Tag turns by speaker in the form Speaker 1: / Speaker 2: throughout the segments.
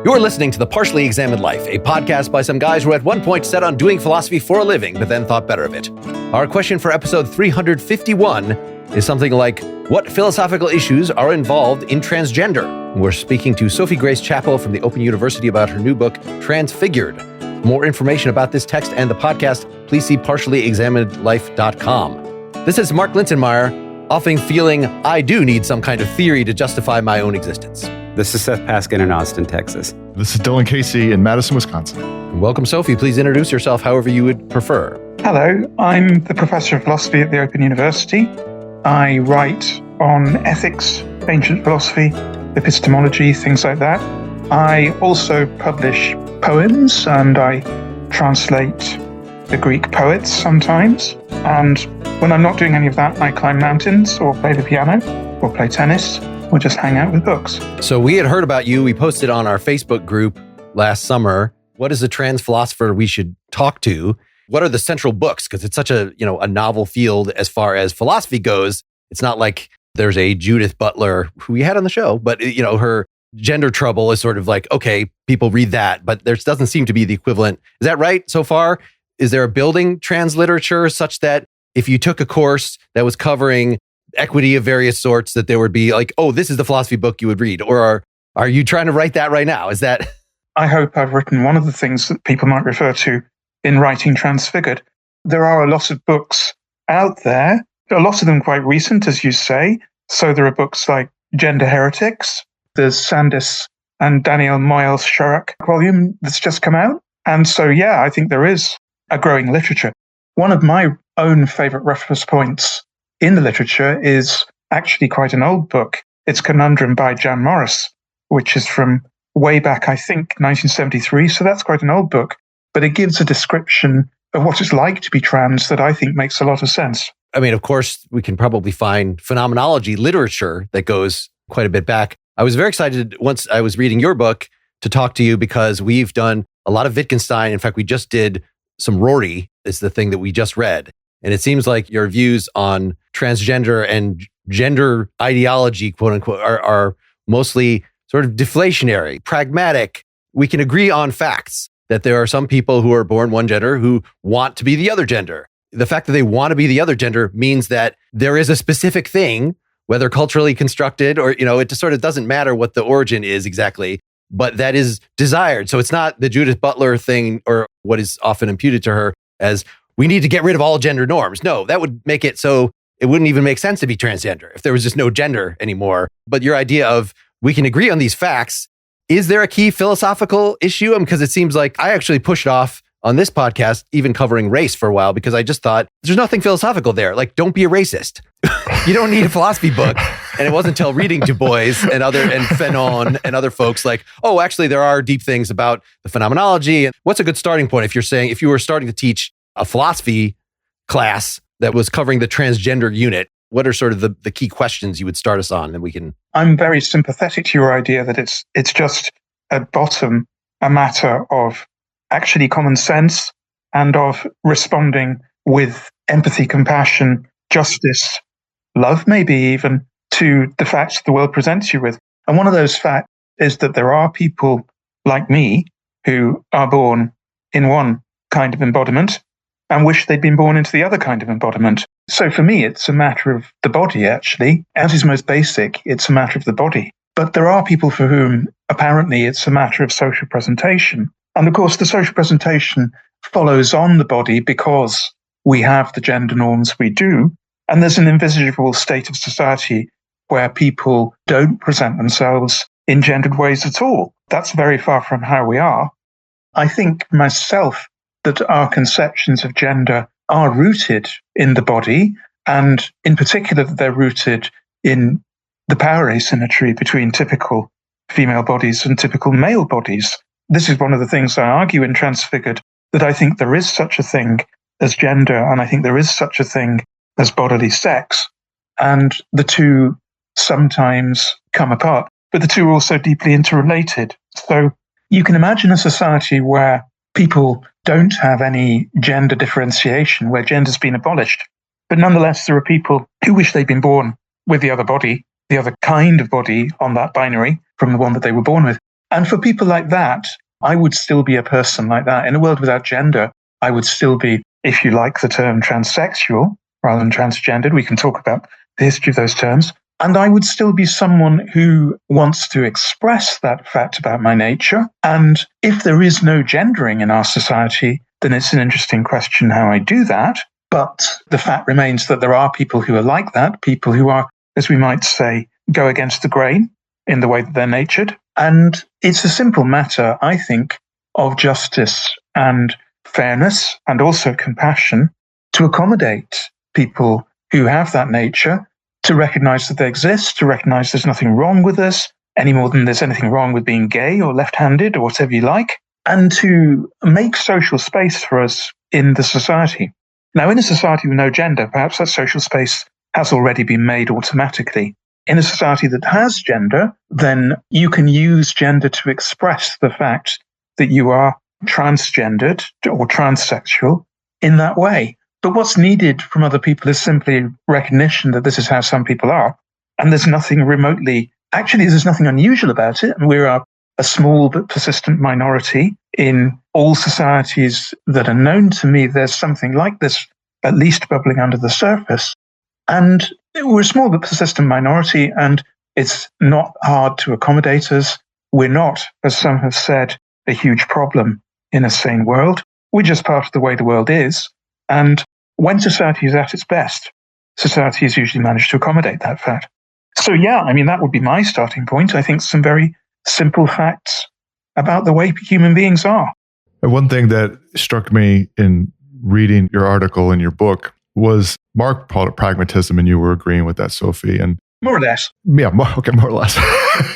Speaker 1: You're listening to The Partially Examined Life, a podcast by some guys who at one point set on doing philosophy for a living, but then thought better of it. Our question for episode 351 is something like, what philosophical issues are involved in transgender? We're speaking to Sophie Chappell from the Open University about her new book, Transfigured. For more information about this text and the podcast, please see partiallyexaminedlife.com. This is Mark Linsenmeyer, often feeling I do need some kind of theory to justify my own existence.
Speaker 2: This is Seth Paskin in Austin, Texas.
Speaker 3: This is Dylan Casey in Madison, Wisconsin.
Speaker 1: And welcome, Sophie. Please introduce yourself however you would prefer.
Speaker 4: Hello, I'm the Professor of Philosophy at the Open University. I write on ethics, ancient philosophy, epistemology, things like that. I also publish poems and I translate the Greek poets sometimes. And when I'm not doing any of that, I climb mountains or play the piano or play tennis or just hang out with books.
Speaker 1: So we had heard about you. We posted on our Facebook group last summer. What is a trans philosopher we should talk to? What are the central books? Because it's such a novel field as far as philosophy goes. It's not like there's a Judith Butler who we had on the show, but her Gender Trouble is sort of like, okay, people read that, but there doesn't seem to be the equivalent. Is that right so far? Is there a building trans literature such that if you took a course that was covering equity of various sorts, that there would be like, oh, this is the philosophy book you would read? Or are you trying to write that right now? Is that?
Speaker 4: I hope I've written one of the things that people might refer to in writing Transfigured. There are a lot of books out there, a lot of them quite recent, as you say. So there are books like Gender Heretics. There's Sandis and Daniel Moyle's Sharrock volume that's just come out. And so, yeah, I think there is a growing literature. One of my own favorite reference points in the literature is actually quite an old book. It's Conundrum by Jan Morris, which is from way back, I think, 1973. So that's quite an old book. But it gives a description of what it's like to be trans that I think makes a lot of sense.
Speaker 1: I mean, of course, we can probably find phenomenology literature that goes quite a bit back. I was very excited once I was reading your book to talk to you because we've done a lot of Wittgenstein. In fact, we just did some Rorty, is the thing that we just read. And it seems like your views on transgender and gender ideology, quote unquote, are mostly sort of deflationary, pragmatic. We can agree on facts that there are some people who are born one gender who want to be the other gender. The fact that they want to be the other gender means that there is a specific thing, whether culturally constructed or, it just sort of doesn't matter what the origin is exactly, but that is desired. So it's not the Judith Butler thing or what is often imputed to her as we need to get rid of all gender norms. No, that would make it so it wouldn't even make sense to be transgender if there was just no gender anymore. But your idea of we can agree on these facts, is there a key philosophical issue? Because it seems like I actually pushed off on this podcast, even covering race for a while, because I just thought there's nothing philosophical there. Like, don't be a racist. You don't need a philosophy book. And it wasn't until reading Du Bois and Fanon and other folks like, oh, actually, there are deep things about the phenomenology. And what's a good starting point if you were starting to teach a philosophy class that was covering the transgender unit? What are sort of the key questions you would start us on? And we can.
Speaker 4: I'm very sympathetic to your idea that it's just at bottom a matter of actually common sense and of responding with empathy, compassion, justice, love, maybe even to the facts the world presents you with. And one of those facts is that there are people like me who are born in one kind of embodiment and wish they'd been born into the other kind of embodiment. So for me, it's a matter of the body, actually. At its most basic, it's a matter of the body. But there are people for whom, apparently, it's a matter of social presentation. And of course, the social presentation follows on the body because we have the gender norms we do. And there's an invisible state of society where people don't present themselves in gendered ways at all. That's very far from how we are. I think myself that our conceptions of gender are rooted in the body, and in particular that they're rooted in the power asymmetry between typical female bodies and typical male bodies. This is one of the things I argue in Transfigured, that I think there is such a thing as gender, and I think there is such a thing as bodily sex. And the two sometimes come apart, but the two are also deeply interrelated. So you can imagine a society where people don't have any gender differentiation, where gender's been abolished. But nonetheless, there are people who wish they'd been born with the other body, the other kind of body on that binary from the one that they were born with. And for people like that, I would still be a person like that. In a world without gender, I would still be, if you like the term, transsexual rather than transgendered. We can talk about the history of those terms. And I would still be someone who wants to express that fact about my nature. And if there is no gendering in our society, then it's an interesting question how I do that. But the fact remains that there are people who are like that, people who are, as we might say, go against the grain in the way that they're natured. And it's a simple matter, I think, of justice and fairness and also compassion to accommodate people who have that nature, to recognize that they exist, to recognize there's nothing wrong with us, any more than there's anything wrong with being gay or left-handed or whatever you like, and to make social space for us in the society. Now, in a society with no gender, perhaps that social space has already been made automatically. In a society that has gender, then you can use gender to express the fact that you are transgendered or transsexual in that way. But what's needed from other people is simply recognition that this is how some people are. And there's nothing there's nothing unusual about it. And we're a small but persistent minority in all societies that are known to me. There's something like this, at least bubbling under the surface. And we're a small but persistent minority, and it's not hard to accommodate us. We're not, as some have said, a huge problem in a sane world. We're just part of the way the world is. And when society is at its best, society has usually managed to accommodate that fact. So yeah, that would be my starting point. I think some very simple facts about the way human beings are.
Speaker 3: And one thing that struck me in reading your article in your book was Mark called it pragmatism, and you were agreeing with that, Sophie. And
Speaker 4: more or less.
Speaker 3: Yeah, more or less.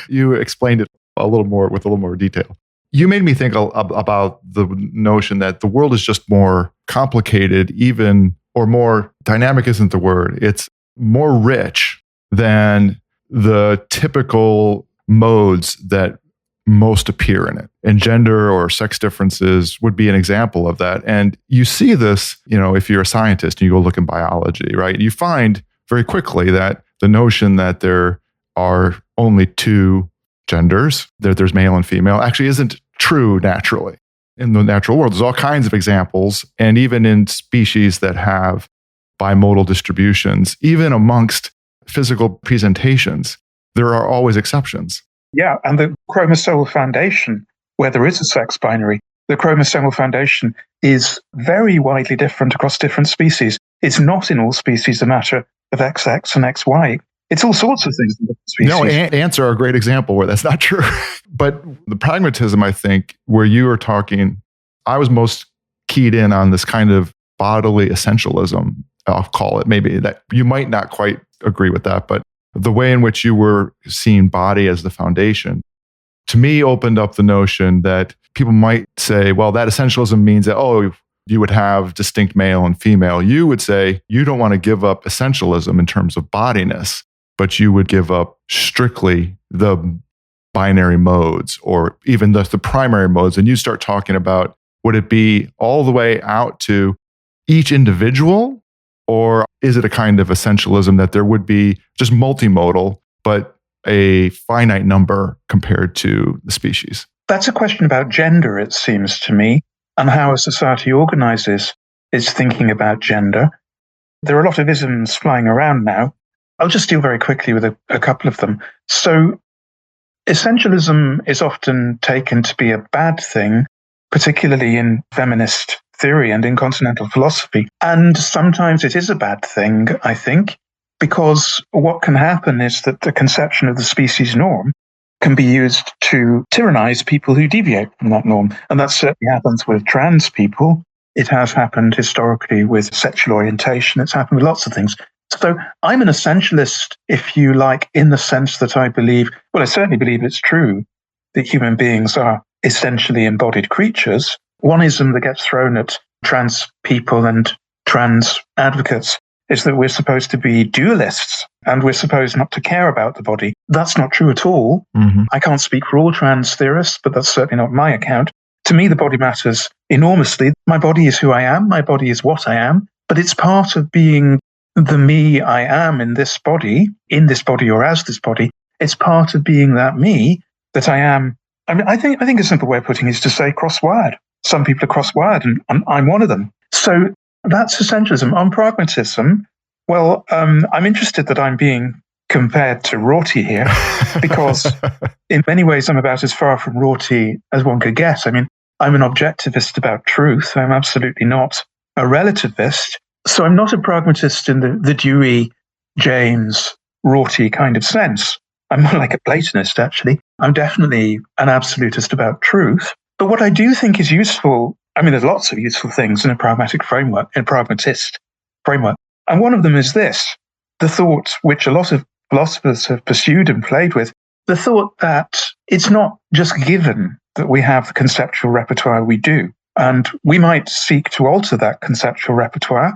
Speaker 3: You explained it a little more detail. You made me think about the notion that the world is just more complicated, or more dynamic isn't the word. It's more rich than the typical modes that most appear in it. And gender or sex differences would be an example of that. And you see this, if you're a scientist and you go look in biology, right? You find very quickly that the notion that there are only two genders, that there's male and female, actually isn't true naturally. In the natural world, there's all kinds of examples. And even in species that have bimodal distributions, even amongst physical presentations, there are always exceptions.
Speaker 4: Yeah, and the chromosomal foundation, where there is a sex binary, the chromosomal foundation is very widely different across different species. It's not in all species a matter of XX and XY. It's all sorts of things in different species.
Speaker 3: No, ants are a great example where that's not true. But the pragmatism, I think, where you were talking, I was most keyed in on this kind of bodily essentialism, I'll call it. Maybe that you might not quite agree with that, but the way in which you were seeing body as the foundation, to me, opened up the notion that people might say, well, that essentialism means that, you would have distinct male and female. You would say, you don't want to give up essentialism in terms of bodiness, but you would give up strictly the binary modes or even the primary modes. And you start talking about, would it be all the way out to each individual? Or is it a kind of essentialism that there would be just multimodal, but a finite number compared to the species?
Speaker 4: That's a question about gender, it seems to me, and how a society organizes its thinking about gender. There are a lot of isms flying around now. I'll just deal very quickly with a couple of them. So, essentialism is often taken to be a bad thing, particularly in feminist theory and in continental philosophy. And sometimes it is a bad thing, I think, because what can happen is that the conception of the species norm can be used to tyrannize people who deviate from that norm. And that certainly happens with trans people. It has happened historically with sexual orientation. It's happened with lots of things. So I'm an essentialist, if you like, in the sense that I certainly believe it's true that human beings are essentially embodied creatures. One ism that gets thrown at trans people and trans advocates is that we're supposed to be dualists and we're supposed not to care about the body. That's not true at all. Mm-hmm. I can't speak for all trans theorists, but that's certainly not my account. To me, the body matters enormously. My body is who I am. My body is what I am. But it's part of being the me I am in this body or as this body. It's part of being that me that I am I mean, I think a simple way of putting it is to say cross-wired. Some people are cross-wired, and I'm one of them. So that's essentialism. On pragmatism, well, I'm interested that I'm being compared to Rorty here, because in many ways I'm about as far from Rorty as one could get. I mean, I'm an objectivist about truth. I'm absolutely not a relativist. So I'm not a pragmatist in the Dewey, James, Rorty kind of sense. I'm more like a Platonist, actually. I'm definitely an absolutist about truth. But what I do think is useful, I mean, there's lots of useful things in a pragmatic framework, in a pragmatist framework. And one of them is this, the thought which a lot of philosophers have pursued and played with, the thought that it's not just given that we have the conceptual repertoire we do. And we might seek to alter that conceptual repertoire.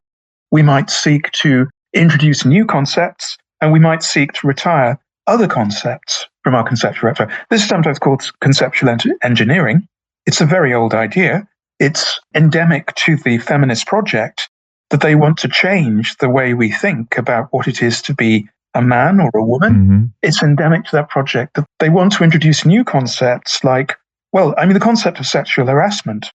Speaker 4: We might seek to introduce new concepts, and we might seek to retire other concepts from our conceptual repertoire. This is sometimes called conceptual engineering. It's a very old idea. It's endemic to the feminist project that they want to change the way we think about what it is to be a man or a woman.
Speaker 3: Mm-hmm.
Speaker 4: It's endemic to that project that they want to introduce new concepts like, well, I mean, the concept of sexual harassment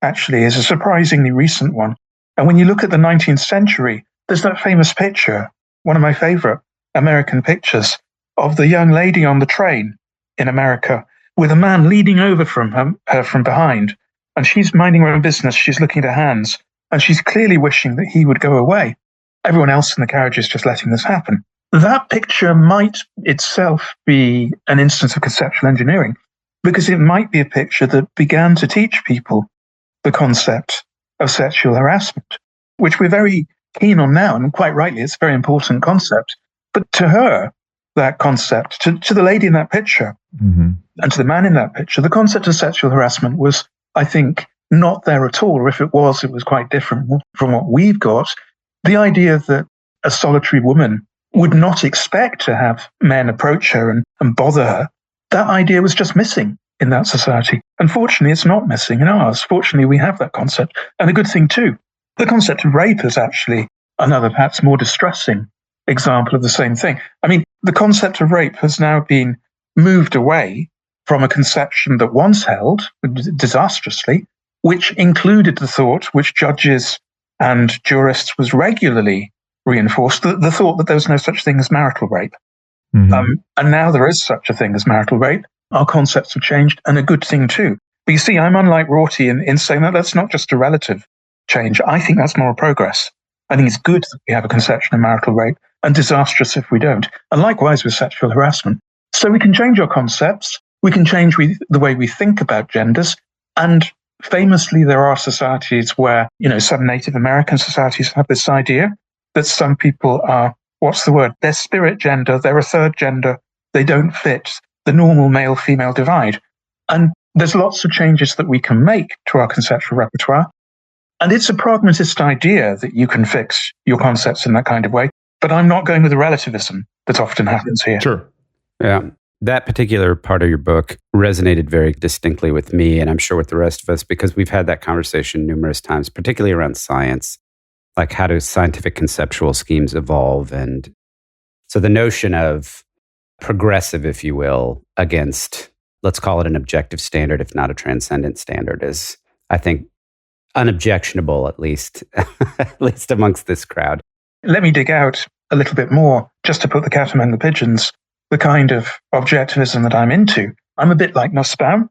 Speaker 4: actually is a surprisingly recent one. And when you look at the 19th century, there's that famous picture, one of my favorite American pictures, of the young lady on the train in America with a man leaning over from her from behind. And she's minding her own business. She's looking at her hands. And she's clearly wishing that he would go away. Everyone else in the carriage is just letting this happen. That picture might itself be an instance of conceptual engineering, because it might be a picture that began to teach people the concept of sexual harassment, which we're very keen on now, and quite rightly, it's a very important concept. But to her, that concept, to the lady in that picture,
Speaker 3: Mm-hmm.
Speaker 4: and to the man in that picture, the concept of sexual harassment was, I think, not there at all. Or if it was quite different from what we've got. The idea that a solitary woman would not expect to have men approach her and bother her, that idea was just missing in that society. Unfortunately, it's not missing in ours. Fortunately, we have that concept. And a good thing too, the concept of rape is actually another perhaps more distressing example of the same thing. I mean, the concept of rape has now been moved away from a conception that once held, disastrously, which included the thought, which judges and jurists was regularly reinforced, the thought that there was no such thing as marital rape.
Speaker 3: Mm-hmm.
Speaker 4: And now there is such a thing as marital rape. Our concepts have changed, and a good thing too. But you see, I'm unlike Rorty in saying that that's not just a relative change. I think that's moral progress. I think it's good that we have a conception of marital rape, and disastrous if we don't. And likewise with sexual harassment. So we can change our concepts. We can change the way we think about genders. And famously, there are societies where, some Native American societies have this idea that some people are, they're spirit gender, they're a third gender, they don't fit the normal male-female divide. And there's lots of changes that we can make to our conceptual repertoire. And it's a pragmatist idea that you can fix your concepts in that kind of way. But I'm not going with the relativism that often happens here.
Speaker 3: Sure.
Speaker 2: Yeah. That particular part of your book resonated very distinctly with me, and I'm sure with the rest of us, because we've had that conversation numerous times, particularly around science. Like, how do scientific conceptual schemes evolve? And so the notion of progressive, if you will, against, let's call it an objective standard, if not a transcendent standard, is, I think, unobjectionable, at least amongst this crowd.
Speaker 4: Let me dig out a little bit more, just to put the cat among the pigeons, the kind of objectivism that I'm into. I'm a bit like Nussbaum.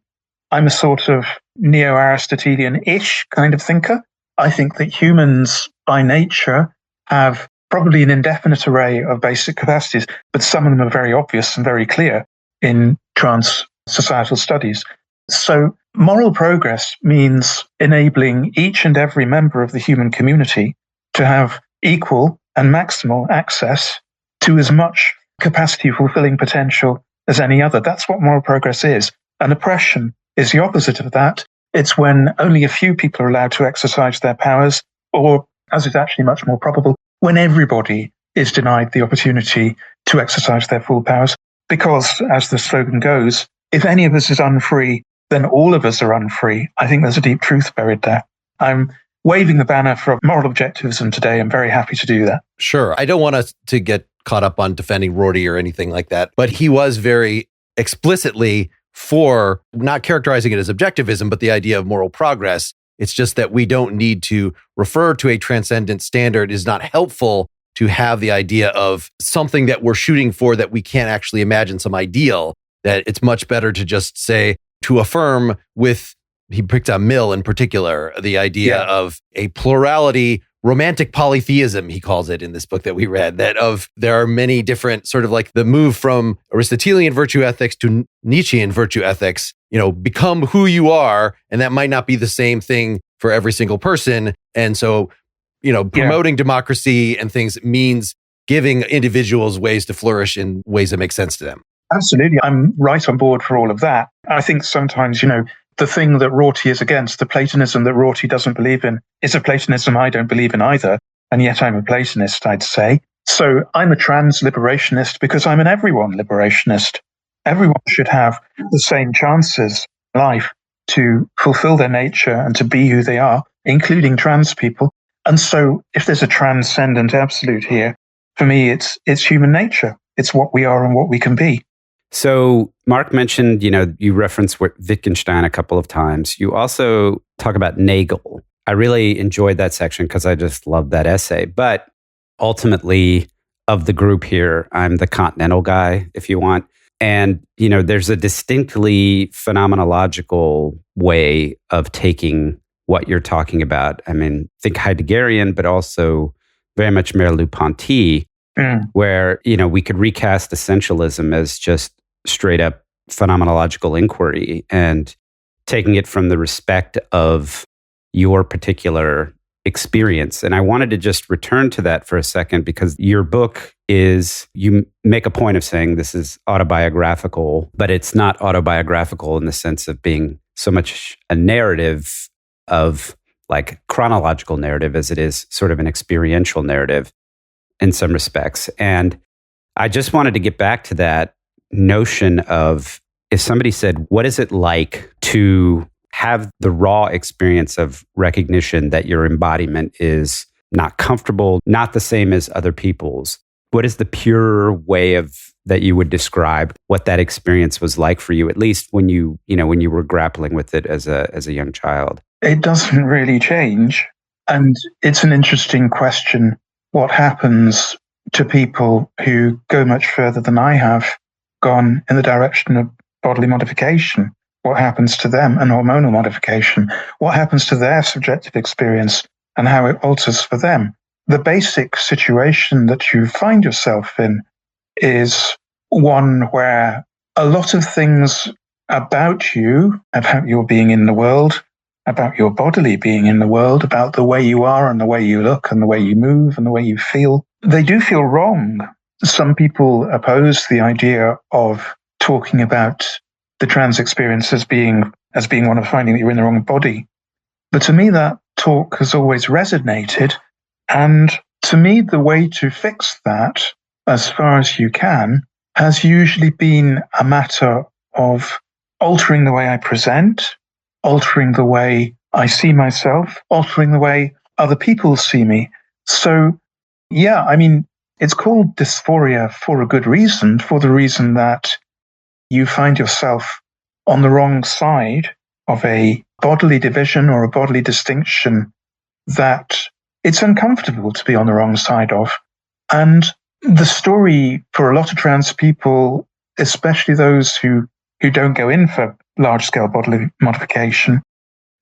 Speaker 4: I'm a sort of neo-Aristotelian-ish kind of thinker. I think that humans, by nature, have probably an indefinite array of basic capacities, but some of them are very obvious and very clear in trans-societal studies. So moral progress means enabling each and every member of the human community to have equal and maximal access to as much capacity fulfilling potential as any other. That's what moral progress is. And oppression is the opposite of that. It's when only a few people are allowed to exercise their powers, or, as is actually much more probable, when everybody is denied the opportunity to exercise their full powers. Because, as the slogan goes, if any of us is unfree, then all of us are unfree. I think there's a deep truth buried there. I'm waving the banner for moral objectivism today. I'm very happy to do that.
Speaker 1: Sure. I don't want us to get caught up on defending Rorty or anything like that, but he was very explicitly for not characterizing it as objectivism, but the idea of moral progress. It's just that we don't need to refer to a transcendent standard. It is not helpful to have the idea of something that we're shooting for that we can't actually imagine, some ideal, that it's much better to just say, to affirm with, he picked on Mill in particular, the idea of a plurality, romantic polytheism, he calls it in this book that we read, that there are many different sort of like the move from Aristotelian virtue ethics to Nietzschean virtue ethics, become who you are. And that might not be the same thing for every single person. And so, promoting democracy and things means giving individuals ways to flourish in ways that make sense to them.
Speaker 4: Absolutely. I'm right on board for all of that. I think sometimes, the thing that Rorty is against, the Platonism that Rorty doesn't believe in, is a Platonism I don't believe in either. And yet I'm a Platonist, I'd say. So I'm a trans liberationist because I'm an everyone liberationist. Everyone should have the same chances in life to fulfill their nature and to be who they are, including trans people. And so if there's a transcendent absolute here, for me, it's human nature. It's what we are and what we can be.
Speaker 2: So Mark mentioned, you referenced Wittgenstein a couple of times. You also talk about Nagel. I really enjoyed that section because I just loved that essay. But ultimately, of the group here, I'm the continental guy, if you want. And, there's a distinctly phenomenological way of taking what you're talking about. I mean, think Heideggerian, but also very much Merleau-Ponty, where, we could recast essentialism as just straight up phenomenological inquiry and taking it from the respect of your particular experience. And I wanted to just return to that for a second because your book you make a point of saying this is autobiographical, but it's not autobiographical in the sense of being so much a narrative of like chronological narrative as it is sort of an experiential narrative in some respects. And I just wanted to get back to that notion of if somebody said, what is it like to have the raw experience of recognition that your embodiment is not comfortable, not the same as other people's? What is the pure way that you would describe what that experience was like for you, at least when you were grappling with it as a young child?
Speaker 4: It doesn't really change. And it's an interesting question. What happens to people who go much further than I have gone in the direction of bodily modification? What happens to them and hormonal modification? What happens to their subjective experience and how it alters for them? The basic situation that you find yourself in is one where a lot of things about you, about your being in the world, about your bodily being in the world, about the way you are and the way you look and the way you move and the way you feel, they do feel wrong. Some people oppose the idea of talking about the trans experience as being one of finding that you're in the wrong body. But to me, that talk has always resonated. And to me, the way to fix that, as far as you can, has usually been a matter of altering the way I present, altering the way I see myself, altering the way other people see me. So, yeah, I mean, it's called dysphoria for a good reason, for the reason that you find yourself on the wrong side of a bodily division or a bodily distinction that it's uncomfortable to be on the wrong side of. And the story for a lot of trans people, especially those who don't go in for large-scale bodily modification,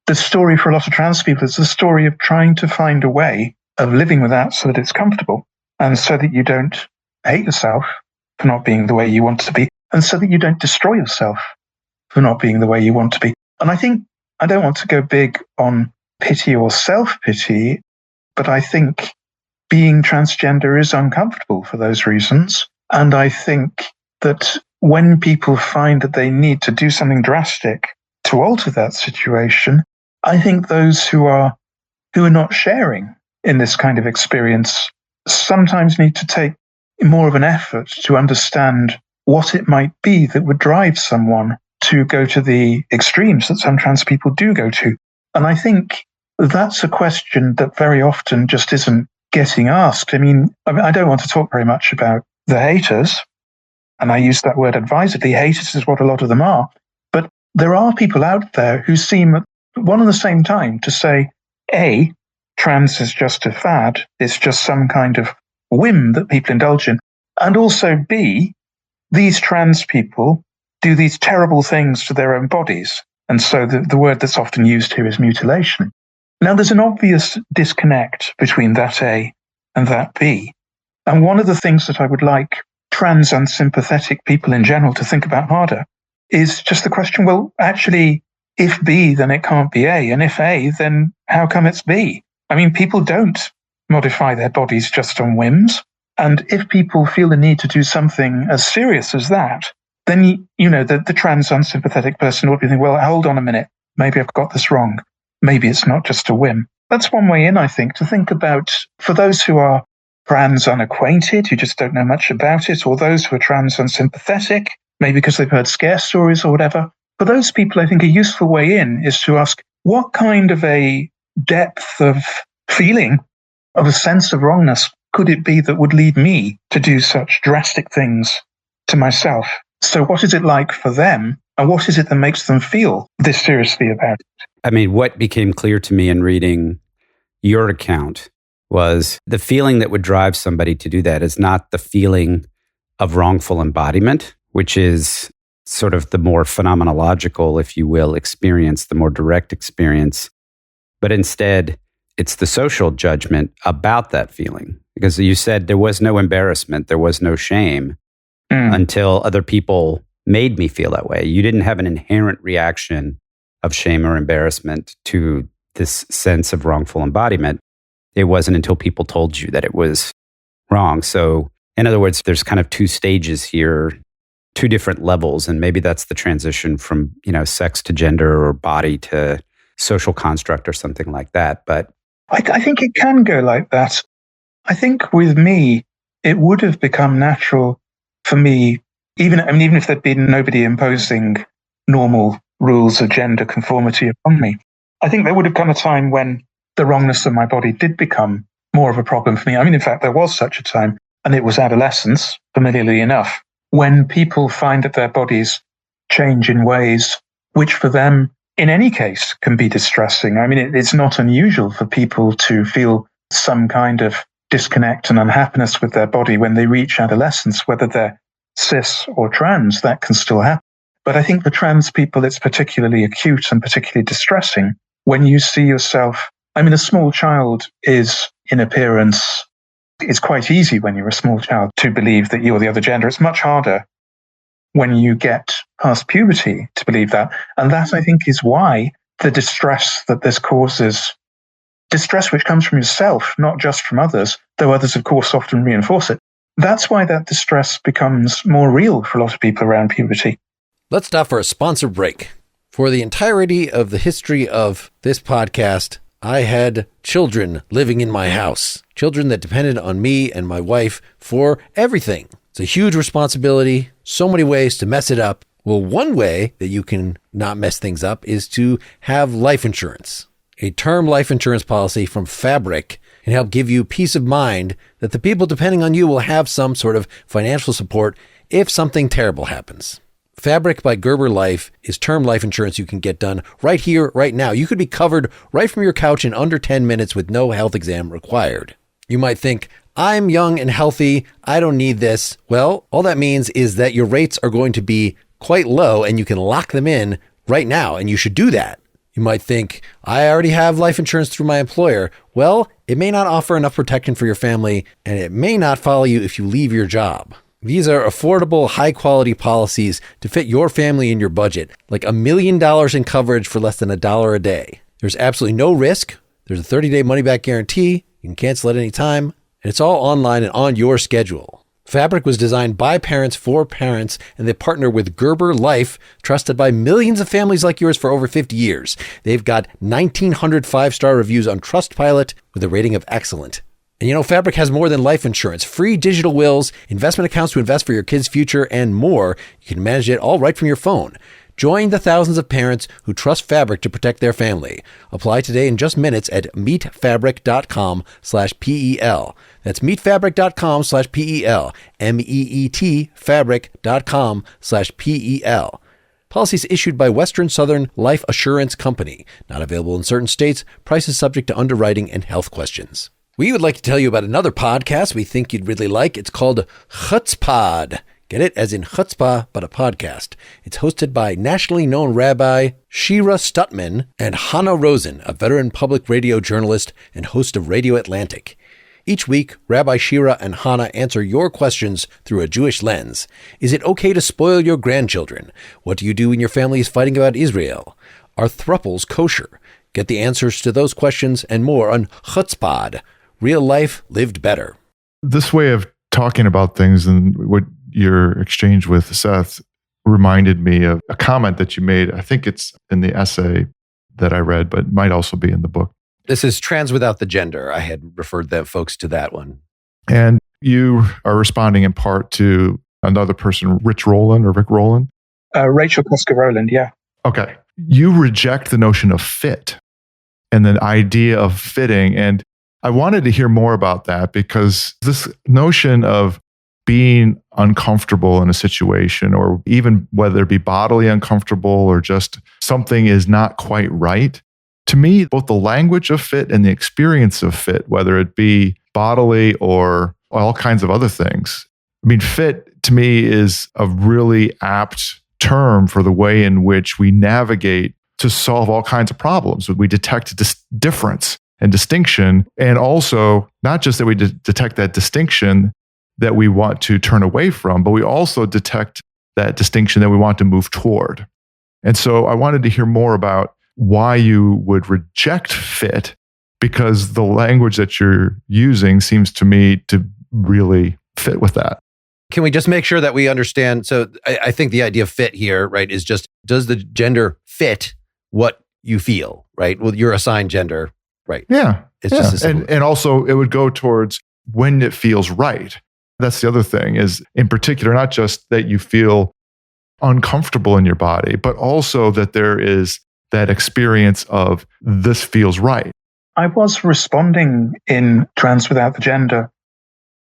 Speaker 4: the story for a lot of trans people is the story of trying to find a way of living with that so that it's comfortable and so that you don't hate yourself for not being the way you want to be and so that you don't destroy yourself for not being the way you want to be. And I think I don't want to go big on pity or self-pity, but I think being transgender is uncomfortable for those reasons. And I think that when people find that they need to do something drastic to alter that situation, I think those who are not sharing in this kind of experience sometimes need to take more of an effort to understand what it might be that would drive someone to go to the extremes that some trans people do go to. And I think that's a question that very often just isn't getting asked. I mean, I don't want to talk very much about the haters, and I use that word advisedly. Haters is what a lot of them are. there are people out there who seem at one and the same time to say, A, trans is just a fad, it's just some kind of whim that people indulge in, and also B, these trans people do these terrible things to their own bodies. And so the word that's often used here is mutilation. Now, there's an obvious disconnect between that A and that B. And one of the things that I would like trans unsympathetic people in general to think about harder is just the question, well, actually, if B, then it can't be A. And if A, then how come it's B? I mean, people don't modify their bodies just on whims. And if people feel the need to do something as serious as that, then, the trans unsympathetic person would be thinking, well, hold on a minute. Maybe I've got this wrong. Maybe it's not just a whim. That's one way in, I think, to think about, for those who are trans unacquainted, who just don't know much about it, or those who are trans unsympathetic, maybe because they've heard scare stories or whatever. For those people, I think a useful way in is to ask, what kind of a depth of feeling, of a sense of wrongness, could it be that would lead me to do such drastic things to myself? So what is it like for them, and what is it that makes them feel this seriously about it?
Speaker 2: I mean, what became clear to me in reading your account was the feeling that would drive somebody to do that is not the feeling of wrongful embodiment, which is sort of the more phenomenological, if you will, experience, the more direct experience. But instead, it's the social judgment about that feeling. Because you said there was no embarrassment, there was no shame until other people made me feel that way. You didn't have an inherent reaction of shame or embarrassment to this sense of wrongful embodiment. It wasn't until people told you that it was wrong. So, in other words, there's kind of two stages here, two different levels, and maybe that's the transition from, sex to gender or body to social construct or something like that. But
Speaker 4: I think it can go like that. I think with me, it would have become natural for me, even if there'd been nobody imposing normal rules of gender conformity upon me. I think there would have come a time when the wrongness of my body did become more of a problem for me. I mean, in fact, there was such a time, and it was adolescence, familiarly enough, when people find that their bodies change in ways which for them, in any case, can be distressing. I mean, it's not unusual for people to feel some kind of disconnect and unhappiness with their body when they reach adolescence, whether they're cis or trans, that can still happen. But I think for trans people, it's particularly acute and particularly distressing when you see yourself. I mean, a small child is, in appearance, it's quite easy when you're a small child to believe that you're the other gender. It's much harder when you get past puberty to believe that. And that, I think, is why the distress that this causes, distress which comes from yourself, not just from others, though others, of course, often reinforce it. That's why that distress becomes more real for a lot of people around puberty.
Speaker 1: Let's stop for a sponsor break. For the entirety of the history of this podcast, I had children living in my house, children that depended on me and my wife for everything. It's a huge responsibility, so many ways to mess it up. Well, one way that you can not mess things up is to have life insurance. A term life insurance policy from Fabric can help give you peace of mind that the people depending on you will have some sort of financial support if something terrible happens. Fabric by Gerber Life is term life insurance you can get done right here, right now. You could be covered right from your couch in under 10 minutes with no health exam required. You might think, I'm young and healthy, I don't need this. Well, all that means is that your rates are going to be quite low and you can lock them in right now, and you should do that. You might think, I already have life insurance through my employer. Well, it may not offer enough protection for your family, and it may not follow you if you leave your job. These are affordable, high-quality policies to fit your family and your budget, like $1 million in coverage for less than $1 a day. There's absolutely no risk. There's a 30-day money-back guarantee. You can cancel at any time, and it's all online and on your schedule. Fabric was designed by parents for parents, and they partner with Gerber Life, trusted by millions of families like yours for over 50 years. They've got 1,900 five-star reviews on Trustpilot with a rating of excellent. And Fabric has more than life insurance, free digital wills, investment accounts to invest for your kids' future, and more. You can manage it all right from your phone. Join the thousands of parents who trust Fabric to protect their family. Apply today in just minutes at meetfabric.com/PEL. That's meetfabric.com/PEL. MEET fabric.com/PEL. Policies issued by Western Southern Life Assurance Company. Not available in certain states. Prices subject to underwriting and health questions. We would like to tell you about another podcast we think you'd really like. It's called Chutzpah. Get it? As in chutzpah, but a podcast. It's hosted by nationally known Rabbi Shira Stutman and Hannah Rosen, a veteran public radio journalist and host of Radio Atlantic. Each week, Rabbi Shira and Hannah answer your questions through a Jewish lens. Is it okay to spoil your grandchildren? What do you do when your family is fighting about Israel? Are thruples kosher? Get the answers to those questions and more on Chutzpah. Real life lived better.
Speaker 3: This way of talking about things and what your exchange with Seth reminded me of a comment that you made. I think it's in the essay that I read, but might also be in the book.
Speaker 1: This is Trans Without the Gender. I had referred them folks to that one.
Speaker 3: And you are responding in part to another person, Rick Rowland.
Speaker 4: Rachel Koska-Rowland, yeah.
Speaker 3: Okay. You reject the notion of fit and the idea of fitting. And I wanted to hear more about that because this notion of being uncomfortable in a situation, or even whether it be bodily uncomfortable or just something is not quite right. To me, both the language of fit and the experience of fit, whether it be bodily or all kinds of other things. I mean, fit to me is a really apt term for the way in which we navigate to solve all kinds of problems. We detect difference and distinction, and also not just that we detect that distinction that we want to turn away from, but we also detect that distinction that we want to move toward. And so I wanted to hear more about why you would reject fit, because the language that you're using seems to me to really fit with that.
Speaker 1: Can we just make sure that we understand? So I think the idea of fit here, right, is just, does the gender fit what you feel, right? Well, your assigned gender, right?
Speaker 3: Yeah.
Speaker 1: It's just as simple.
Speaker 3: And also it would go towards when it feels right. That's the other thing, is in particular, not just that you feel uncomfortable in your body, but also that there is that experience of this feels right.
Speaker 4: I was responding in Trans Without the Gender.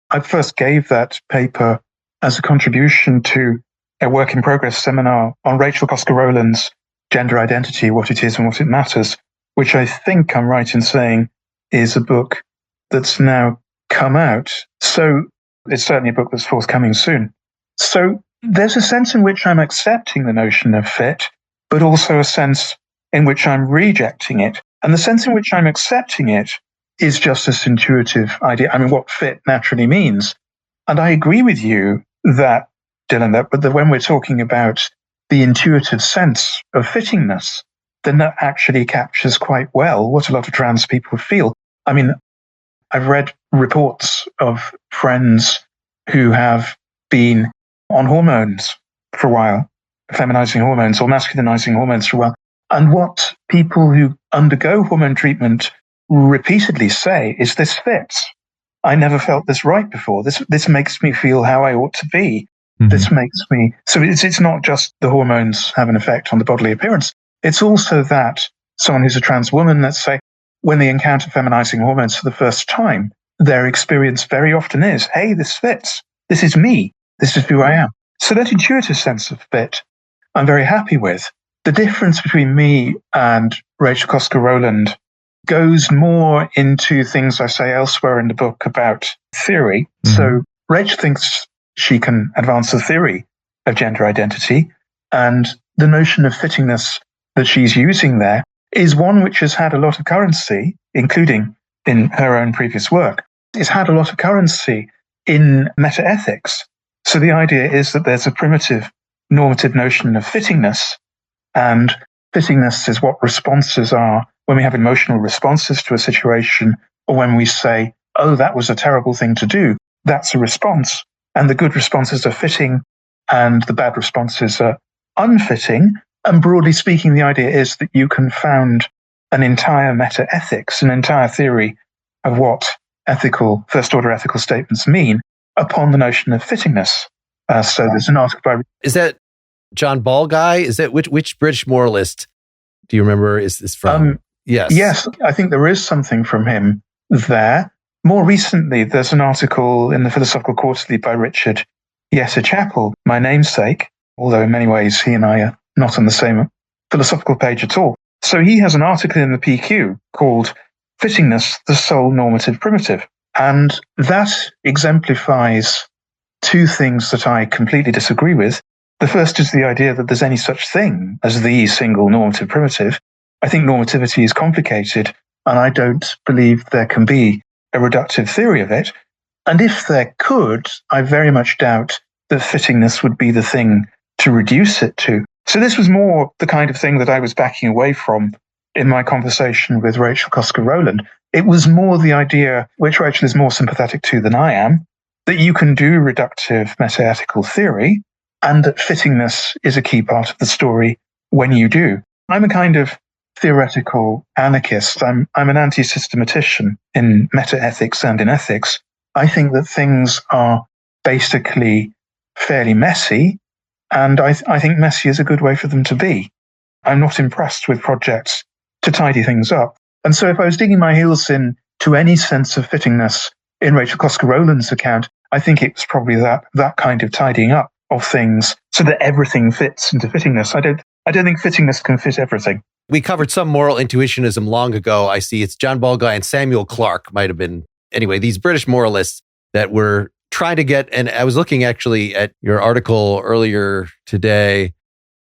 Speaker 4: I first gave that paper as a contribution to a work in progress seminar on Rachel Koska-Rowland's Gender Identity, What It Is and What It Matters, which I think I'm right in saying is a book that's now come out. So it's certainly a book that's forthcoming soon. So there's a sense in which I'm accepting the notion of fit, but also a sense in which I'm rejecting it. And the sense in which I'm accepting it is just this intuitive idea. I mean, what fit naturally means. And I agree with you that, Dylan, that when we're talking about the intuitive sense of fittingness, then that actually captures quite well what a lot of trans people feel. I mean, I've read reports of friends who have been on hormones for a while, feminizing hormones or masculinizing hormones for a while. And what people who undergo hormone treatment repeatedly say is, this fits. I never felt this right before. This makes me feel how I ought to be. Mm-hmm. This makes me... So it's not just the hormones have an effect on the bodily appearance. It's also that someone who's a trans woman, let's say, when they encounter feminizing hormones for the first time, their experience very often is, hey, this fits. This is me. This is who I am. So that intuitive sense of fit, I'm very happy with. The difference between me and Rachel Koska-Rowland goes more into things I say elsewhere in the book about theory. Mm-hmm. So Rachel thinks she can advance the theory of gender identity, and the notion of fittingness that she's using there is one which has had a lot of currency, including in her own previous work. It's had a lot of currency in metaethics. So the idea is that there's a primitive normative notion of fittingness, and fittingness is what responses are when we have emotional responses to a situation, or when we say, oh, that was a terrible thing to do. That's a response. And the good responses are fitting, and the bad responses are unfitting. And broadly speaking, the idea is that you can found an entire metaethics, an entire theory of what ethical, first-order ethical statements mean upon the notion of fittingness. So there's an article by...
Speaker 1: Is that John Ball guy? Is that which British moralist do you remember is this from? Yes.
Speaker 4: Yes, I think there is something from him there. More recently, there's an article in the Philosophical Quarterly by Richard Chappell, my namesake, although in many ways he and I are not on the same philosophical page at all. So he has an article in the PQ called Fittingness, the Sole Normative Primitive. And that exemplifies two things that I completely disagree with. The first is the idea that there's any such thing as the single normative primitive. I think normativity is complicated, and I don't believe there can be a reductive theory of it. And if there could, I very much doubt that fittingness would be the thing to reduce it to. So this was more the kind of thing that I was backing away from in my conversation with Rachel Koska-Rowland. It was more the idea, which Rachel is more sympathetic to than I am, that you can do reductive metaethical theory, and that fittingness is a key part of the story when you do. I'm a kind of theoretical anarchist. I'm an anti-systematician in metaethics and in ethics. I think that things are basically fairly messy, and I think messy is a good way for them to be. I'm not impressed with projects to tidy things up. And so if I was digging my heels in to any sense of fittingness in Rachel Koska-Rowland's account, I think it was probably that kind of tidying up of things so that everything fits into fittingness. I don't think fittingness can fit everything.
Speaker 1: We covered some moral intuitionism long ago. I see it's John Ball Guy and Samuel Clarke might have been. Anyway, these British moralists that were trying to get, and I was looking actually at your article earlier today,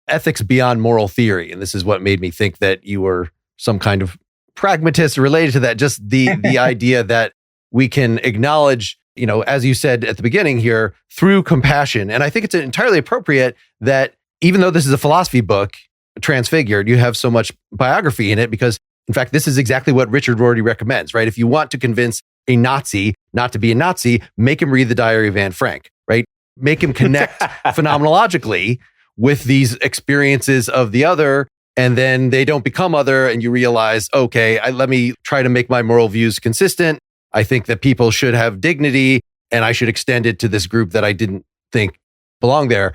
Speaker 1: Ethics Beyond Moral Theory. And this is what made me think that you were some kind of pragmatist related to that. Just the idea that we can acknowledge, as you said at the beginning here, through compassion. And I think it's entirely appropriate that even though this is a philosophy book, Transfigured, you have so much biography in it because, in fact, this is exactly what Richard Rorty recommends, right? If you want to convince a Nazi not to be a Nazi, make him read the Diary of Anne Frank, right? Make him connect phenomenologically with these experiences of the other, and then they don't become other, and you realize, okay, let me try to make my moral views consistent. I think that people should have dignity, and I should extend it to this group that I didn't think belonged there.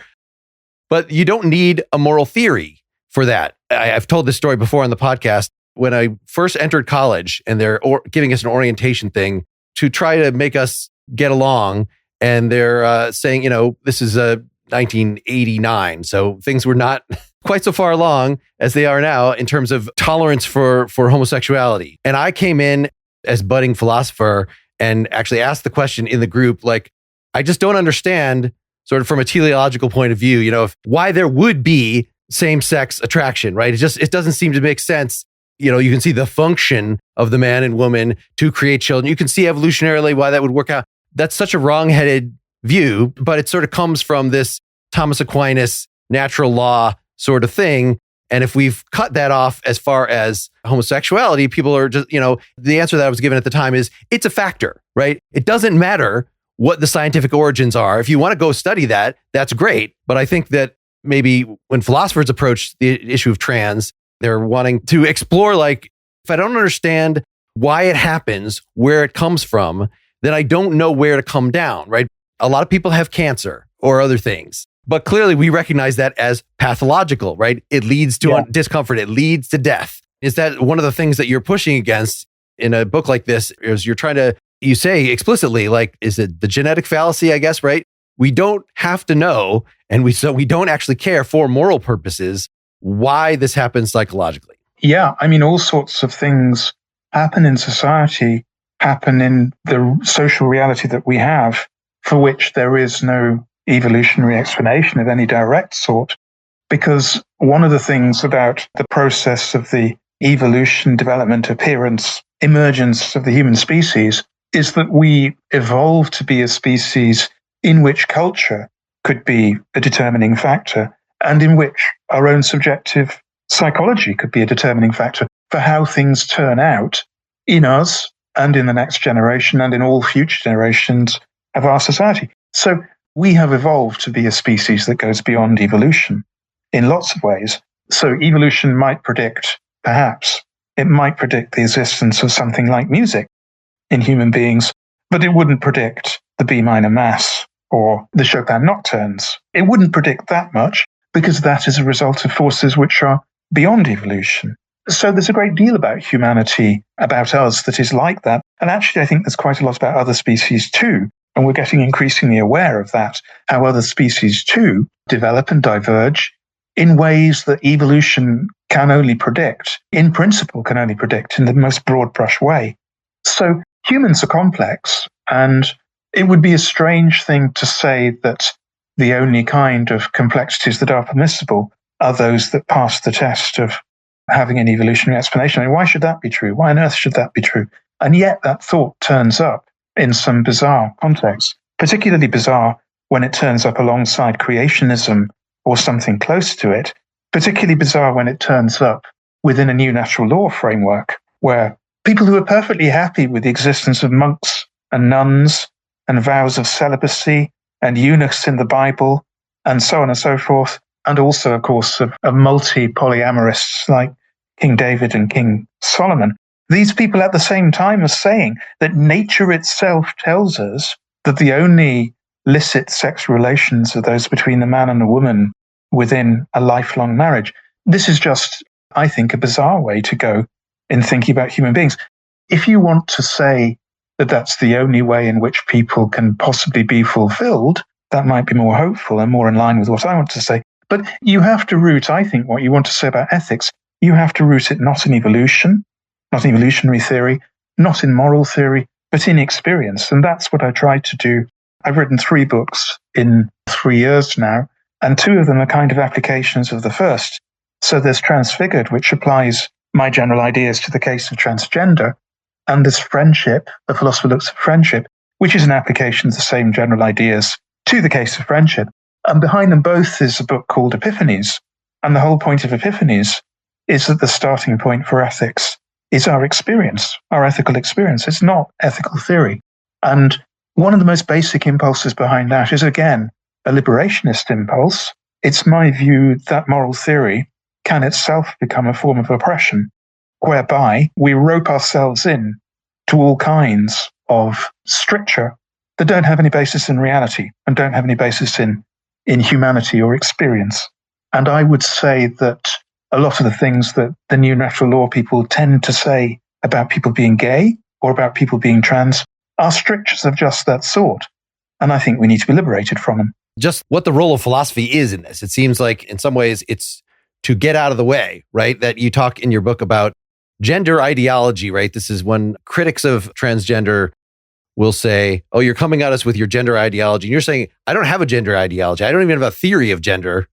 Speaker 1: But you don't need a moral theory for that. I've told this story before on the podcast. When I first entered college and they're giving us an orientation thing to try to make us get along, and they're saying, this is 1989, so things were not quite so far along as they are now in terms of tolerance for homosexuality. And I came in as budding philosopher and actually asked the question in the group, like, I just don't understand, sort of from a teleological point of view, why there would be same-sex attraction, right? It doesn't seem to make sense. You can see the function of the man and woman to create children. You can see evolutionarily why that would work out. That's such a wrong-headed view, but it sort of comes from this Thomas Aquinas natural law sort of thing. And if we've cut that off as far as homosexuality, people are just, the answer that I was given at the time is it's a factor, right? It doesn't matter what the scientific origins are. If you want to go study that, that's great. But I think that maybe when philosophers approach the issue of trans, they're wanting to explore, like, if I don't understand why it happens, where it comes from, then I don't know where to come down, right? A lot of people have cancer or other things, but clearly we recognize that as pathological, right? It leads to discomfort. It leads to death. Is that one of the things that you're pushing against in a book like this? Is you're trying to, you say explicitly, like, is it the genetic fallacy, I guess, right? We don't have to know, and we don't actually care for moral purposes why this happens psychologically.
Speaker 4: Yeah, all sorts of things happen in society, happen in the social reality that we have, for which there is no evolutionary explanation of any direct sort. Because one of the things about the process of the evolution, development, appearance, emergence of the human species is that we evolved to be a species in which culture could be a determining factor, and in which our own subjective psychology could be a determining factor for how things turn out in us and in the next generation and in all future generations of our society. So we have evolved to be a species that goes beyond evolution in lots of ways. So evolution might predict, perhaps, it might predict the existence of something like music in human beings, but it wouldn't predict the B minor Mass or the Chopin nocturnes. It wouldn't predict that much because that is a result of forces which are beyond evolution. So there's a great deal about humanity, about us, that is like that. And actually, I think there's quite a lot about other species too. And we're getting increasingly aware of that, how other species too develop and diverge in ways that evolution can only predict, in principle can only predict in the most broad brush way. So humans are complex, and it would be a strange thing to say that the only kind of complexities that are permissible are those that pass the test of having an evolutionary explanation. I mean, why should that be true? Why on earth should that be true? And yet that thought turns up in some bizarre contexts, particularly bizarre when it turns up alongside creationism or something close to it, particularly bizarre when it turns up within a new natural law framework where people who are perfectly happy with the existence of monks and nuns and vows of celibacy and eunuchs in the Bible and so on and so forth, and also, of course, of multi-polyamorists like King David and King Solomon. These people at the same time are saying that nature itself tells us that the only licit sexual relations are those between a man and a woman within a lifelong marriage. This is just, I think, a bizarre way to go in thinking about human beings. If you want to say that that's the only way in which people can possibly be fulfilled, that might be more hopeful and more in line with what I want to say. But you have to root, I think, what you want to say about ethics, you have to root it not in evolution, not in evolutionary theory, not in moral theory, but in experience. And that's what I tried to do. I've written 3 books in 3 years now, and 2 of them are kind of applications of the first. So there's Transfigured, which applies my general ideas to the case of transgender, and there's Friendship, the philosopher looks at friendship, which is an application of the same general ideas to the case of friendship. And behind them both is a book called Epiphanies. And the whole point of Epiphanies is that the starting point for ethics is our experience, our ethical experience. It's not ethical theory. And one of the most basic impulses behind that is, again, a liberationist impulse. It's my view that moral theory can itself become a form of oppression, whereby we rope ourselves in to all kinds of stricture that don't have any basis in reality and don't have any basis in humanity or experience. And I would say that a lot of the things that the new natural law people tend to say about people being gay or about people being trans are strictures of just that sort. And I think we need to be liberated from them.
Speaker 1: Just what the role of philosophy is in this. It seems like in some ways it's to get out of the way, right? That you talk in your book about gender ideology, right? This is when critics of transgender will say, oh, you're coming at us with your gender ideology. And you're saying, I don't have a gender ideology. I don't even have a theory of gender.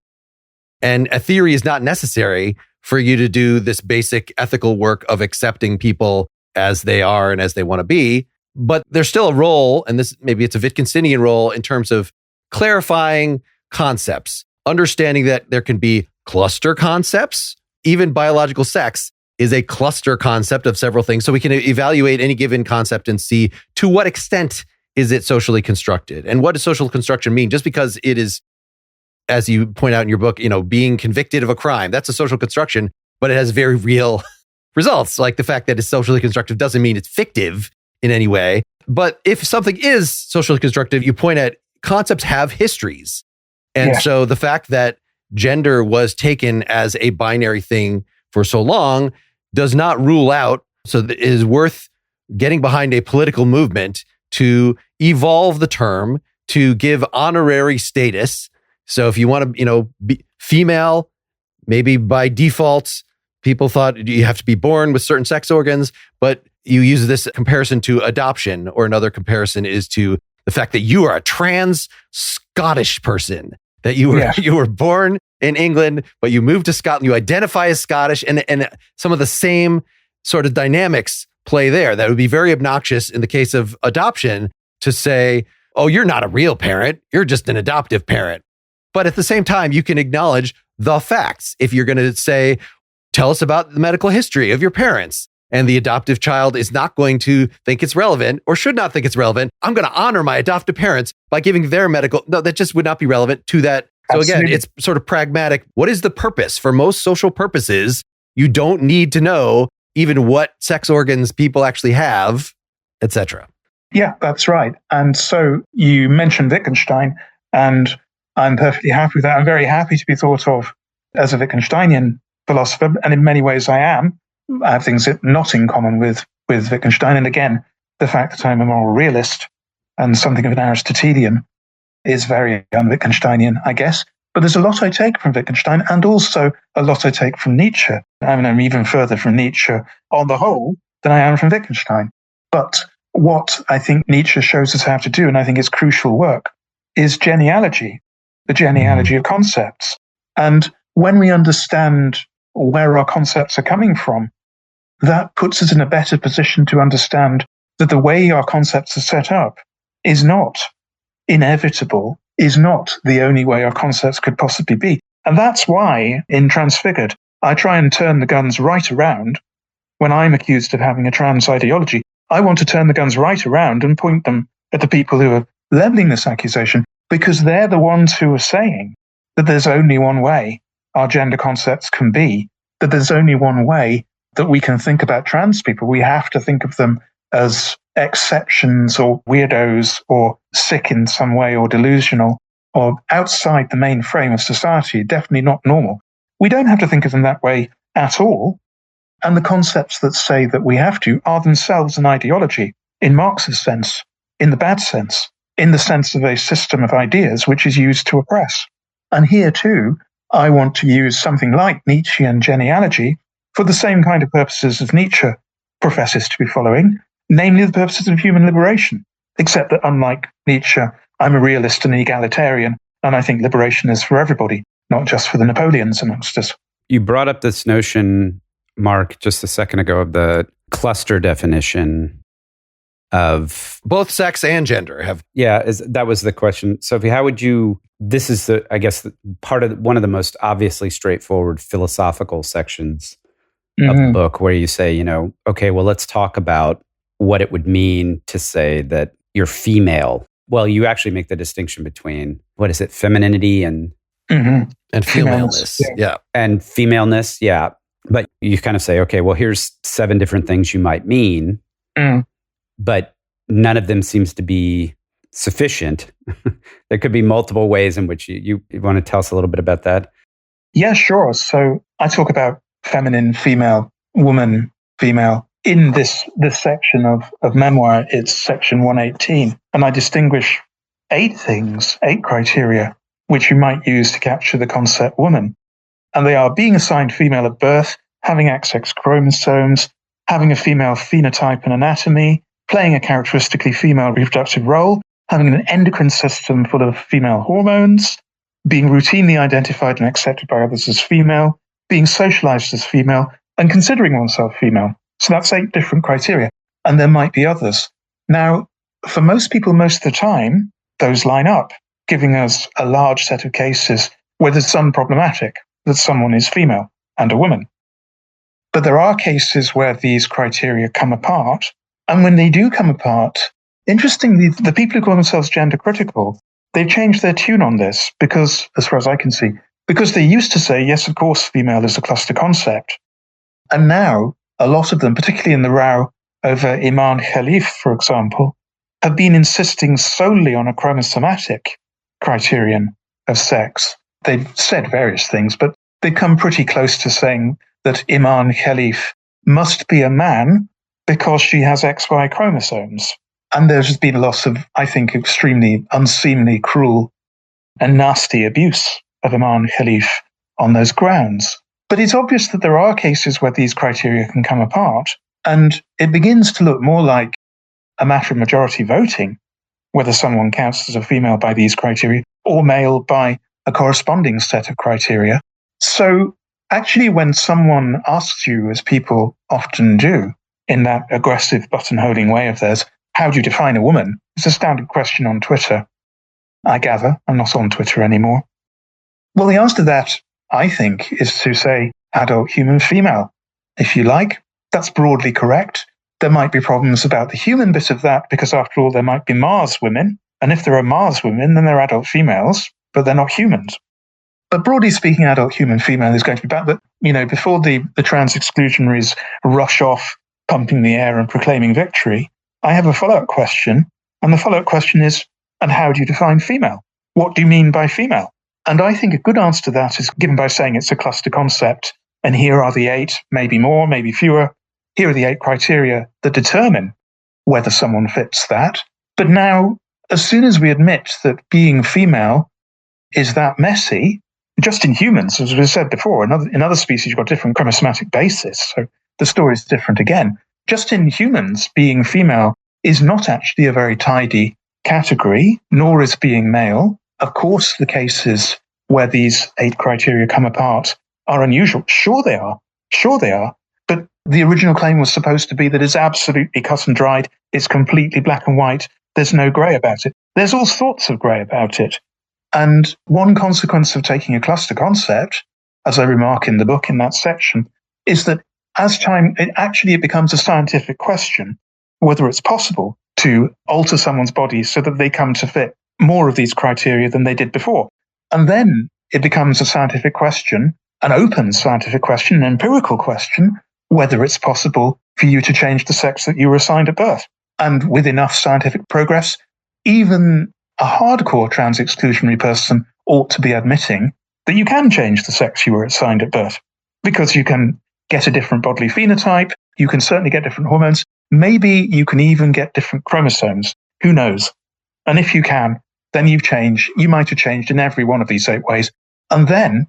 Speaker 1: And a theory is not necessary for you to do this basic ethical work of accepting people as they are and as they want to be. But there's still a role, and this maybe it's a Wittgensteinian role in terms of clarifying concepts, understanding that there can be cluster concepts. Even biological sex is a cluster concept of several things. So we can evaluate any given concept and see to what extent is it socially constructed. And what does social construction mean? Just because it is, as you point out in your book, being convicted of a crime, that's a social construction, but it has very real results. Like the fact that it's socially constructive doesn't mean it's fictive in any way. But if something is socially constructive, you point at concepts have histories. And so the fact that gender was taken as a binary thing for so long does not rule out. So it is worth getting behind a political movement to evolve the term, to give honorary status. So if you want to, be female, maybe by default, people thought you have to be born with certain sex organs, but you use this comparison to adoption, or another comparison is to the fact that you are a trans Scottish person, that you were born in England, but you moved to Scotland, you identify as Scottish, and some of the same sort of dynamics play there. That would be very obnoxious in the case of adoption to say, oh, you're not a real parent, you're just an adoptive parent. But at the same time, you can acknowledge the facts. If you're going to say, tell us about the medical history of your parents, and the adoptive child is not going to think it's relevant or should not think it's relevant, I'm going to honor my adoptive parents by giving their medical. No, that just would not be relevant to that. So again, it's sort of pragmatic. What is the purpose? For most social purposes, you don't need to know even what sex organs people actually have, etc.
Speaker 4: Yeah, that's right. And so you mentioned Wittgenstein, and I'm perfectly happy with that. I'm very happy to be thought of as a Wittgensteinian philosopher, and in many ways I am. I have things not in common with Wittgenstein. And again, the fact that I'm a moral realist and something of an Aristotelian is very un-Wittgensteinian, I guess. But there's a lot I take from Wittgenstein and also a lot I take from Nietzsche. I mean, I'm even further from Nietzsche on the whole than I am from Wittgenstein. But what I think Nietzsche shows us how to do, and I think it's crucial work, is genealogy, the genealogy of concepts. And when we understand where our concepts are coming from, that puts us in a better position to understand that the way our concepts are set up is not inevitable, is not the only way our concepts could possibly be. And that's why in Transfigured, I try and turn the guns right around when I'm accused of having a trans ideology. I want to turn the guns right around and point them at the people who are leveling this accusation, because they're the ones who are saying that there's only one way our gender concepts can be, that there's only one way that we can think about trans people. We have to think of them as exceptions or weirdos or sick in some way or delusional or outside the main frame of society, definitely not normal. We don't have to think of them that way at all. And the concepts that say that we have to are themselves an ideology in Marx's sense, in the bad sense, in the sense of a system of ideas which is used to oppress. And here too, I want to use something like Nietzschean genealogy for the same kind of purposes as Nietzsche professes to be following, namely the purposes of human liberation, except that unlike Nietzsche, I'm a realist and an egalitarian, and I think liberation is for everybody, not just for the Napoleons amongst us.
Speaker 2: You brought up this notion, Mark, just a second ago of the cluster definition of
Speaker 1: both sex and gender have.
Speaker 2: Yeah, that was the question. Sophie, how would you, this is the, I guess, one of the most obviously straightforward philosophical sections of the book, where you say, okay, well, let's talk about what it would mean to say that you're female. Well, you actually make the distinction between, what is it, femininity and
Speaker 1: femaleness. Yeah.
Speaker 2: And femaleness, yeah. But you kind of say, okay, well, here's 7 different things you might mean, but none of them seems to be sufficient. There could be multiple ways in which you want to tell us a little bit about that?
Speaker 4: Yeah, sure. So I talk about feminine, female, woman, female. In this section of memoir, it's section 118. And I distinguish 8 criteria, which you might use to capture the concept woman. And they are being assigned female at birth, having XX chromosomes, having a female phenotype and anatomy, playing a characteristically female reproductive role, having an endocrine system full of female hormones, being routinely identified and accepted by others as female, being socialized as female, and considering oneself female. So that's 8 different criteria. And there might be others. Now, for most people, most of the time, those line up, giving us a large set of cases where there's some problematic that someone is female and a woman. But there are cases where these criteria come apart. And when they do come apart, interestingly, the people who call themselves gender critical, they've changed their tune on this because, as far as I can see, because they used to say, yes, of course, female is a cluster concept. And now a lot of them, particularly in the row over Imam Khalif, for example, have been insisting solely on a chromosomatic criterion of sex. They've said various things, but they've come pretty close to saying that Imam Khalif must be a man because she has XY chromosomes. And there's been a lot of, I think, extremely unseemly, cruel, and nasty abuse of Imam Khalif on those grounds. But it's obvious that there are cases where these criteria can come apart, and it begins to look more like a matter of majority voting, whether someone counts as a female by these criteria or male by a corresponding set of criteria. So actually, when someone asks you, as people often do, in that aggressive button-holding way of theirs, how do you define a woman? It's a standard question on Twitter. I gather. I'm not on Twitter anymore. Well, the answer to that, I think, is to say adult human female. If you like, that's broadly correct. There might be problems about the human bit of that because, after all, there might be Mars women. And if there are Mars women, then they're adult females, but they're not humans. But broadly speaking, adult human female is going to be bad. But, before the trans exclusionaries rush off, pumping the air and proclaiming victory, I have a follow-up question. And the follow-up question is, and how do you define female? What do you mean by female? And I think a good answer to that is given by saying it's a cluster concept. And here are the 8, maybe more, maybe fewer. Here are the 8 criteria that determine whether someone fits that. But now, as soon as we admit that being female is that messy. Just in humans, as we said before, in other species, you've got different chromosomatic basis. So the story is different again. Just in humans, being female is not actually a very tidy category, nor is being male. Of course, the cases where these 8 criteria come apart are unusual. Sure they are. But the original claim was supposed to be that it's absolutely cut and dried. It's completely black and white. There's no grey about it. There's all sorts of grey about it. And one consequence of taking a cluster concept, as I remark in the book in that section, is that as time, it becomes a scientific question whether it's possible to alter someone's body so that they come to fit more of these criteria than they did before. And then it becomes a scientific question, an open scientific question, an empirical question, whether it's possible for you to change the sex that you were assigned at birth. And with enough scientific progress, even a hardcore trans-exclusionary person ought to be admitting that you can change the sex you were assigned at birth, because you can get a different bodily phenotype, you can certainly get different hormones, maybe you can even get different chromosomes, who knows? And if you can, then you might have changed in every one of these 8 ways. And then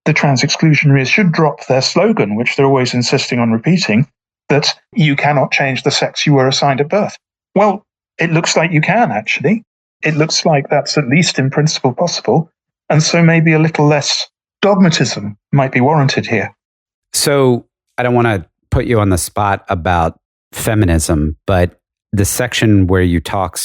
Speaker 4: the trans-exclusionaries should drop their slogan, which they're always insisting on repeating, that you cannot change the sex you were assigned at birth. Well, it looks like you can, actually. It looks like that's at least in principle possible. And so maybe a little less dogmatism might be warranted here.
Speaker 2: So I don't want to put you on the spot about feminism, but the section where you talked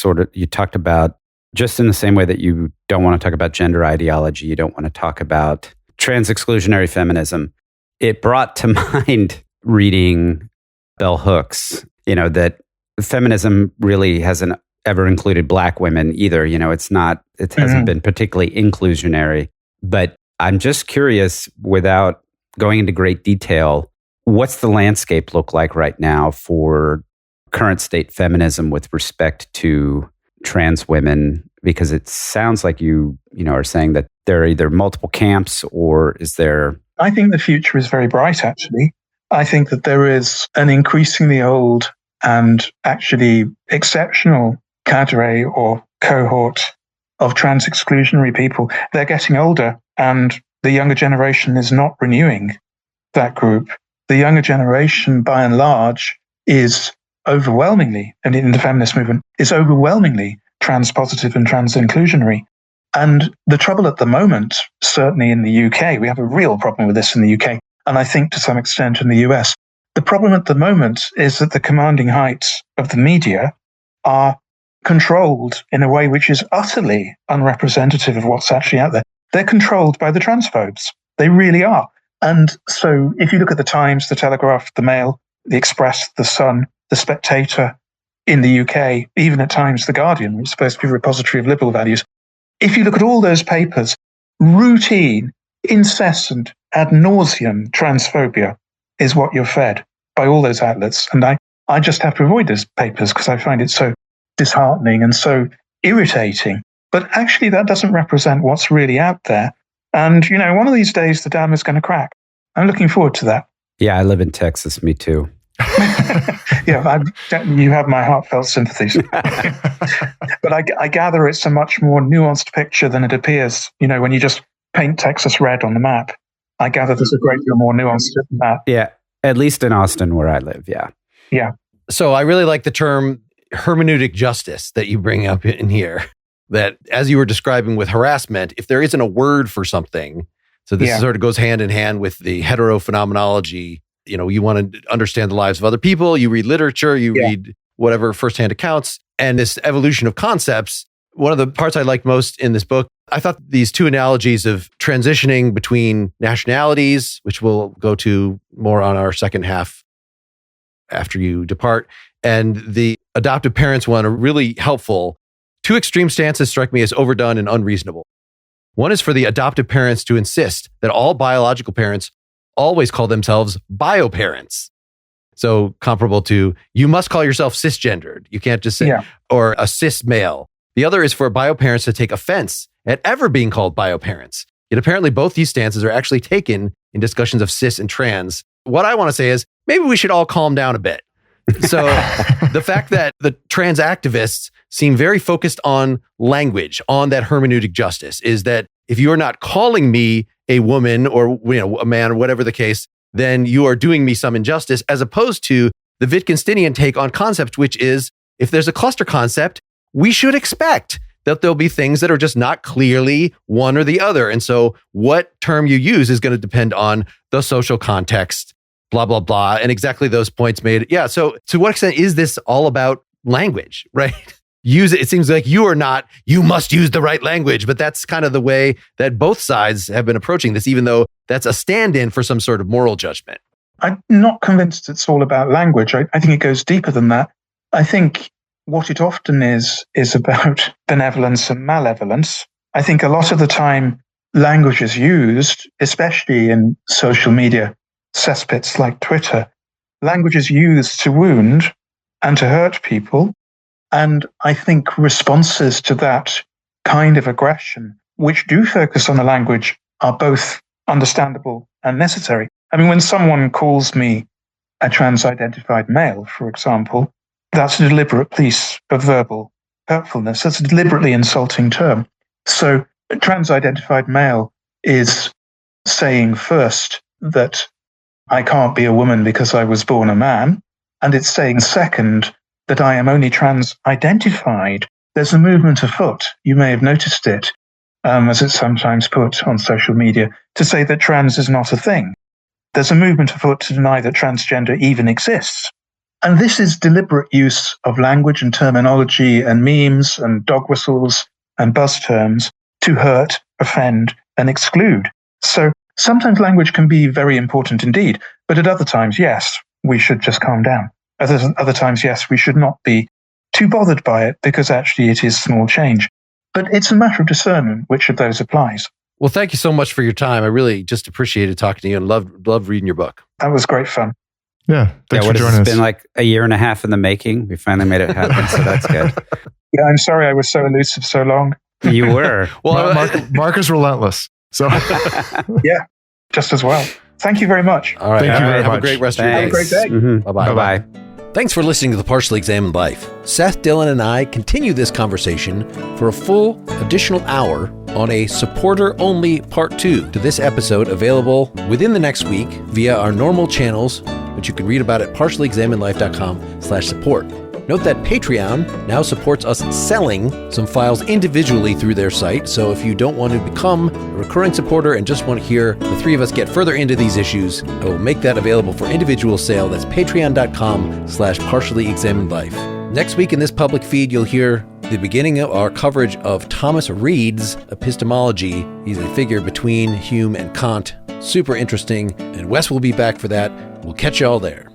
Speaker 2: about, just in the same way that you don't want to talk about gender ideology, you don't want to talk about trans-exclusionary feminism, it brought to mind reading bell hooks, that feminism really hasn't ever included Black women either. It hasn't been particularly inclusionary. But I'm just curious, without going into great detail, what's the landscape look like right now for current state feminism with respect to trans women? Because it sounds like you are saying that there are either multiple camps, or is there...
Speaker 4: I think the future is very bright, actually. I think that there is an increasingly old and actually exceptional cadre or cohort of trans-exclusionary people. They're getting older, and the younger generation is not renewing that group. The younger generation, by and large, is overwhelmingly, and in the feminist movement, is overwhelmingly trans-positive and trans-inclusionary. And the trouble at the moment, certainly in the UK, we have a real problem with this in the UK, and I think to some extent in the US, the problem at the moment is that the commanding heights of the media are controlled in a way which is utterly unrepresentative of what's actually out there. They're controlled by the transphobes. They really are. And so if you look at the Times, the Telegraph, the Mail, the Express, the Sun, the Spectator in the UK, even at times the Guardian, which is supposed to be a repository of liberal values, if you look at all those papers, routine, incessant, ad nauseum transphobia is what you're fed by all those outlets. And I just have to avoid those papers because I find it so disheartening and so irritating. But actually, that doesn't represent what's really out there. And, one of these days, the dam is going to crack. I'm looking forward to that.
Speaker 2: Yeah, I live in Texas. Me too.
Speaker 4: Yeah, you have my heartfelt sympathies. But I gather it's a much more nuanced picture than it appears. When you just paint Texas red on the map, I gather there's a great deal more nuance to that.
Speaker 2: Yeah, at least in Austin where I live, yeah.
Speaker 4: Yeah.
Speaker 1: So I really like the term hermeneutic justice that you bring up in here, that as you were describing with harassment, if there isn't a word for something, so this sort of goes hand in hand with the hetero phenomenology. You want to understand the lives of other people, you read literature, you read whatever firsthand accounts, and this evolution of concepts. One of the parts I liked most in this book, I thought these 2 analogies of transitioning between nationalities, which we'll go to more on our second half after you depart, and the adoptive parents one are really helpful. 2 extreme stances strike me as overdone and unreasonable. One is for the adoptive parents to insist that all biological parents always call themselves bioparents. So comparable to, you must call yourself cisgendered. You can't just say, or a cis male. The other is for bioparents to take offense at ever being called bioparents. Yet apparently both these stances are actually taken in discussions of cis and trans. What I want to say is, maybe we should all calm down a bit. So the fact that the trans activists seem very focused on language, on that hermeneutic justice, is that if you're not calling me a woman or a man or whatever the case, then you are doing me some injustice, as opposed to the Wittgensteinian take on concept, which is if there's a cluster concept, we should expect that there'll be things that are just not clearly one or the other. And so what term you use is going to depend on the social context, blah, blah, blah. And exactly those points made. Yeah. So to what extent is this all about language, right? Use it. It seems like you must use the right language, but that's kind of the way that both sides have been approaching this, even though that's a stand-in for some sort of moral judgment.
Speaker 4: I'm not convinced it's all about language. I think it goes deeper than that. I think what it often is about benevolence and malevolence. I think a lot of the time language is used, especially in social media cesspits like Twitter. Language is used to wound and to hurt people. And I think responses to that kind of aggression, which do focus on the language, are both understandable and necessary. I mean, when someone calls me a trans-identified male, for example, that's a deliberate piece of verbal hurtfulness. That's a deliberately insulting term. So a trans-identified male is saying first that I can't be a woman because I was born a man. And it's saying second that I am only trans-identified. There's a movement afoot, you may have noticed it, as it's sometimes put on social media, to say that trans is not a thing. There's a movement afoot to deny that transgender even exists. And this is deliberate use of language and terminology and memes and dog whistles and buzz terms to hurt, offend, and exclude. So sometimes language can be very important indeed, but at other times, yes, we should just calm down. Other times, yes, we should not be too bothered by it because actually it is small change. But it's a matter of discernment which of those applies.
Speaker 1: Well, thank you so much for your time. I really just appreciated talking to you and loved reading your book.
Speaker 4: That was great fun.
Speaker 3: Yeah, thanks for joining us.
Speaker 2: It's been like a year and a half in the making. We finally made it happen, so that's good.
Speaker 4: Yeah, I'm sorry I was so elusive so long.
Speaker 2: You were.
Speaker 3: Well, Mark is relentless. So
Speaker 4: yeah, just as well. Thank you very much.
Speaker 1: All right.
Speaker 3: Thank you very
Speaker 1: Have
Speaker 3: much.
Speaker 1: a great rest of your day.
Speaker 4: Have a great day.
Speaker 2: Mm-hmm.
Speaker 1: Bye-bye.
Speaker 2: Bye-bye.
Speaker 1: Thanks for listening to The Partially Examined Life. Seth, Dylan, and I continue this conversation for a full additional hour on a supporter-only part 2 to this episode, available within the next week via our normal channels, which you can read about at partiallyexaminedlife.com/support. Note that Patreon now supports us selling some files individually through their site, so if you don't want to become a recurring supporter and just want to hear the three of us get further into these issues, I will make that available for individual sale. That's patreon.com/partiallyexaminedlife. Next week in this public feed, you'll hear the beginning of our coverage of Thomas Reid's epistemology. He's a figure between Hume and Kant. Super interesting, and Wes will be back for that. We'll catch you all there.